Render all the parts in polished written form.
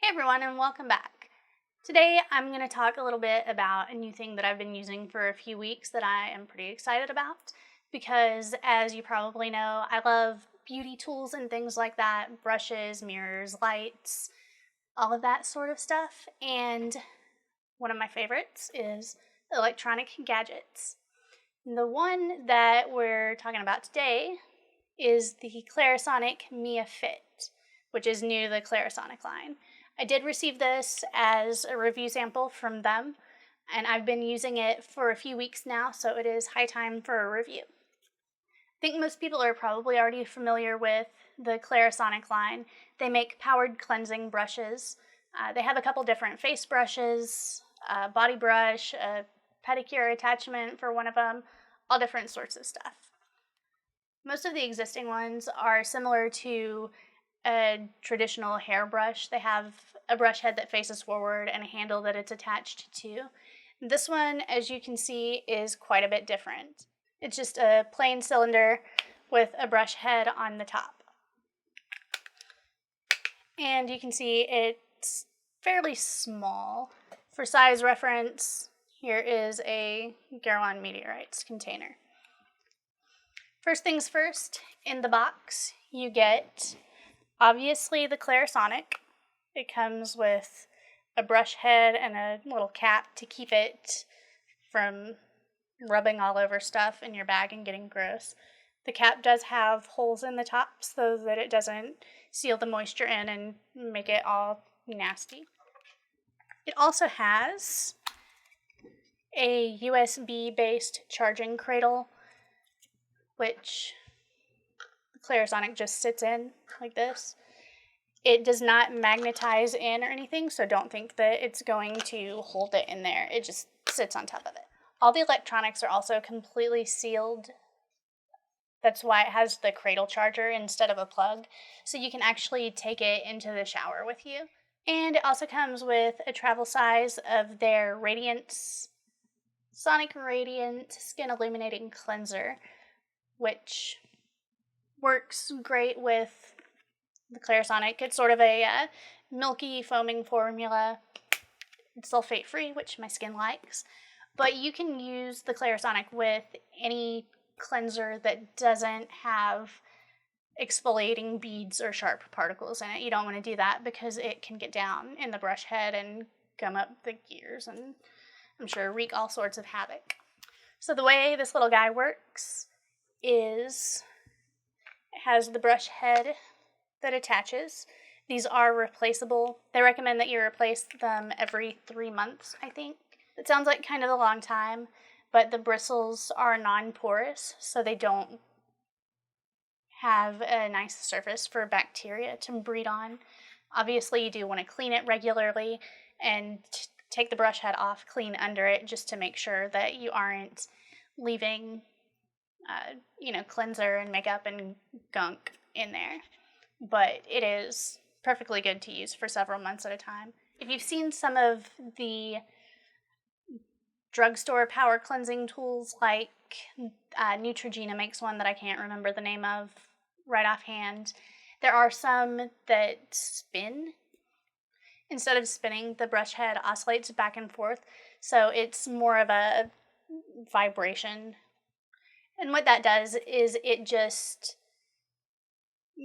Hey everyone, and welcome back. Today I'm going to talk a little bit about a new thing that I've been using for a few weeks that I am pretty excited about because, as you probably know, I love beauty tools and things like that, brushes, mirrors, lights, all of that sort of stuff. And one of my favorites is electronic gadgets. The one that we're talking about today is the Clarisonic Mia Fit, which is new to the Clarisonic line. I did receive this as a review sample from them, and I've been using it for a few weeks now, so it is high time for a review. I think most people are probably already familiar with the Clarisonic line. They make powered cleansing brushes. They have a couple different face brushes, a body brush, a pedicure attachment for one of them, all different sorts of stuff. Most of the existing ones are similar to a traditional hairbrush. They have a brush head that faces forward and a handle that it's attached to. This one, as you can see, is quite a bit different. It's just a plain cylinder with a brush head on the top. And you can see it's fairly small. For size reference, here is a Garilon Meteorites container. First things first, in the box, you get obviously the Clarisonic. It comes with a brush head and a little cap to keep it from rubbing all over stuff in your bag and getting gross. The cap does have holes in the top so that it doesn't seal the moisture in and make it all nasty. It also has a USB-based charging cradle, which Clarisonic just sits in like this. It does not magnetize in or anything, so don't think that it's going to hold it in there. It just sits on top of it. All the electronics are also completely sealed. That's why it has the cradle charger instead of a plug, so you can actually take it into the shower with you. And it also comes with a travel size of their Sonic Radiant Skin Illuminating Cleanser, which works great with the Clarisonic. It's sort of a milky foaming formula. It's sulfate-free, which my skin likes. But you can use the Clarisonic with any cleanser that doesn't have exfoliating beads or sharp particles in it. You don't want to do that because it can get down in the brush head and gum up the gears and I'm sure wreak all sorts of havoc. So the way this little guy works is it has the brush head that attaches. These are replaceable. They recommend that you replace them every 3 months, I think. It sounds like kind of a long time, but the bristles are non-porous, so they don't have a nice surface for bacteria to breed on. Obviously, you do want to clean it regularly and take the brush head off, clean under it, just to make sure that you aren't leaving cleanser and makeup and gunk in there. But it is perfectly good to use for several months at a time. If you've seen some of the drugstore power cleansing tools, like Neutrogena makes one that I can't remember the name of right offhand, there are some that spin. Instead of spinning, the brush head oscillates back and forth, so it's more of a vibration. And what that does is it just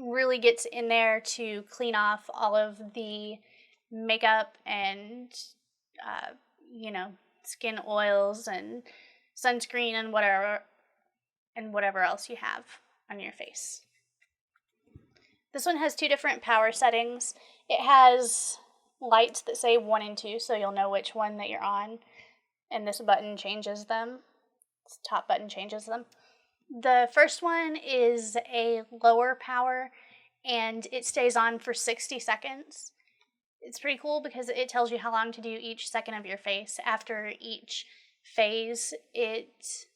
really gets in there to clean off all of the makeup and skin oils and sunscreen and whatever else you have on your face. This one has 2 different power settings. It has lights that say 1 and 2, so you'll know which one that you're on, and this button changes them. This top button changes them. The first one is a lower power, and it stays on for 60 seconds. It's pretty cool because it tells you how long to do each second of your face. After each phase, it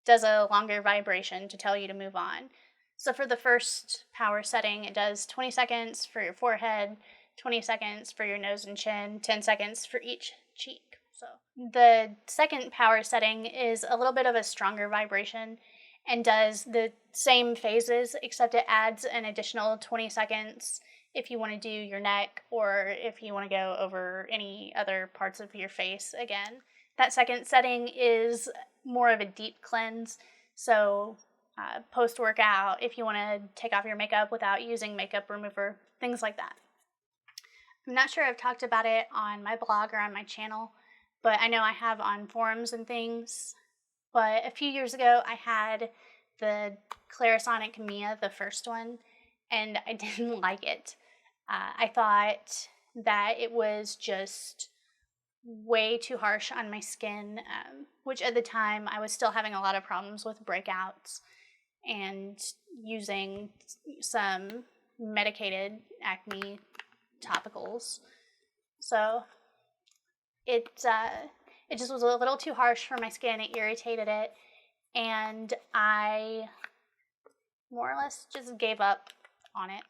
does a longer vibration to tell you to move on. So for the first power setting, it does 20 seconds for your forehead, 20 seconds for your nose and chin, 10 seconds for each cheek. So the second power setting is a little bit of a stronger vibration and does the same phases, except it adds an additional 20 seconds if you want to do your neck or if you want to go over any other parts of your face again. That second setting is more of a deep cleanse. So post-workout, if you want to take off your makeup without using makeup remover, things like that. I'm not sure I've talked about it on my blog or on my channel, but I know I have on forums and things. But a few years ago, I had the Clarisonic Mia, the first one, and I didn't like it. I thought that it was just way too harsh on my skin, which at the time I was still having a lot of problems with breakouts and using some medicated acne topicals. So it just was a little too harsh for my skin. It irritated it, and I more or less just gave up on it.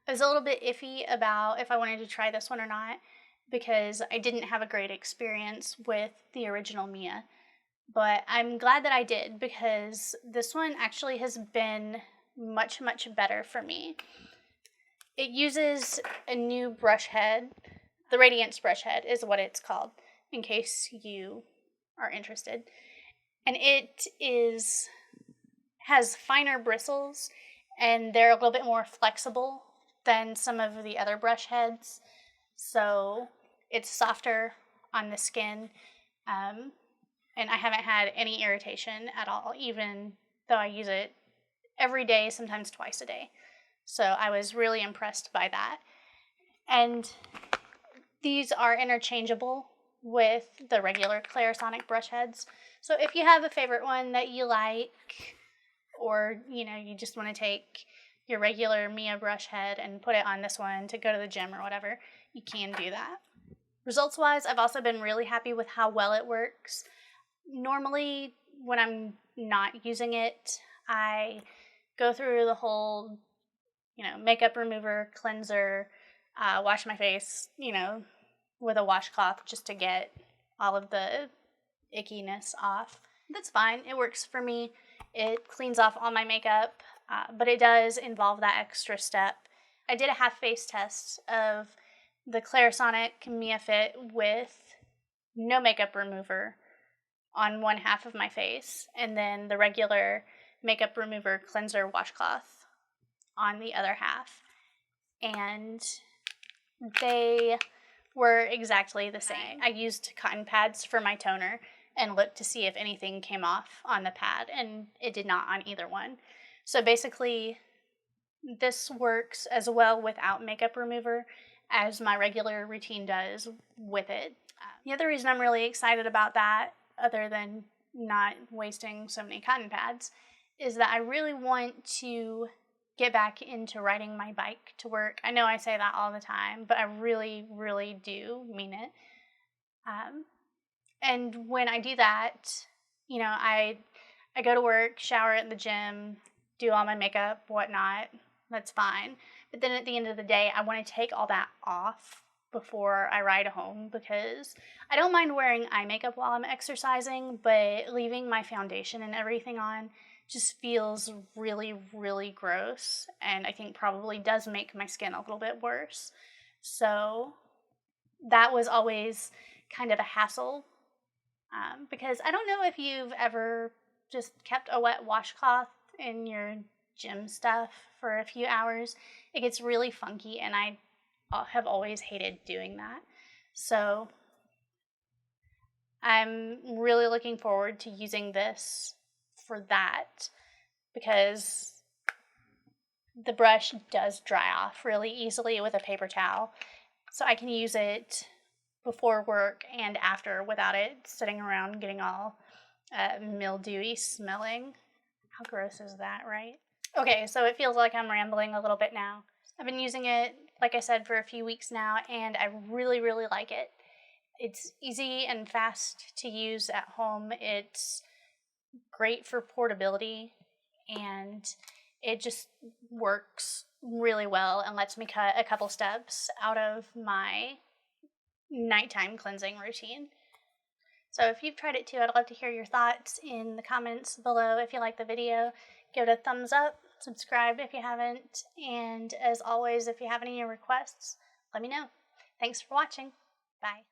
I was a little bit iffy about if I wanted to try this one or not because I didn't have a great experience with the original Mia. But I'm glad that I did because this one actually has been much, much better for me. It uses a new brush head. The Radiance brush head is what it's called, in case you are interested. And it has finer bristles, and they're a little bit more flexible than some of the other brush heads. So it's softer on the skin, and I haven't had any irritation at all, even though I use it every day, sometimes twice a day. So I was really impressed by that. And these are interchangeable with the regular Clarisonic brush heads. So if you have a favorite one that you like, or you just want to take your regular Mia brush head and put it on this one to go to the gym or whatever, you can do that. Results-wise, I've also been really happy with how well it works. Normally, when I'm not using it, I go through the whole, makeup remover, cleanser, wash my face, with a washcloth just to get all of the ickiness off. That's fine. It works for me. It cleans off all my makeup, but it does involve that extra step. I did a half face test of the Clarisonic Mia Fit with no makeup remover on one half of my face, and then the regular makeup remover cleanser washcloth on the other half. And they were exactly the same. I used cotton pads for my toner and looked to see if anything came off on the pad, and it did not on either one. So basically, this works as well without makeup remover as my regular routine does with it. The other reason I'm really excited about that, other than not wasting so many cotton pads, is that I really want to get back into riding my bike to work. I know I say that all the time, but I really, really do mean it. And when I do that, I go to work, shower at the gym, do all my makeup, whatnot. That's fine. But then at the end of the day, I want to take all that off before I ride home because I don't mind wearing eye makeup while I'm exercising, but leaving my foundation and everything on just feels really, really gross, and I think probably does make my skin a little bit worse. So that was always kind of a hassle because I don't know if you've ever just kept a wet washcloth in your gym stuff for a few hours. It gets really funky, and I have always hated doing that. So I'm really looking forward to using this for that because the brush does dry off really easily with a paper towel. So I can use it before work and after without it sitting around getting all mildewy smelling. How gross is that, right? Okay, so it feels like I'm rambling a little bit now. I've been using it, like I said, for a few weeks now, and I really, really like it. It's easy and fast to use at home. It's great for portability, and it just works really well and lets me cut a couple steps out of my nighttime cleansing routine. So if you've tried it too, I'd love to hear your thoughts in the comments below. If you like the video, give it a thumbs up, subscribe if you haven't, and as always, if you have any requests, let me know. Thanks for watching. Bye.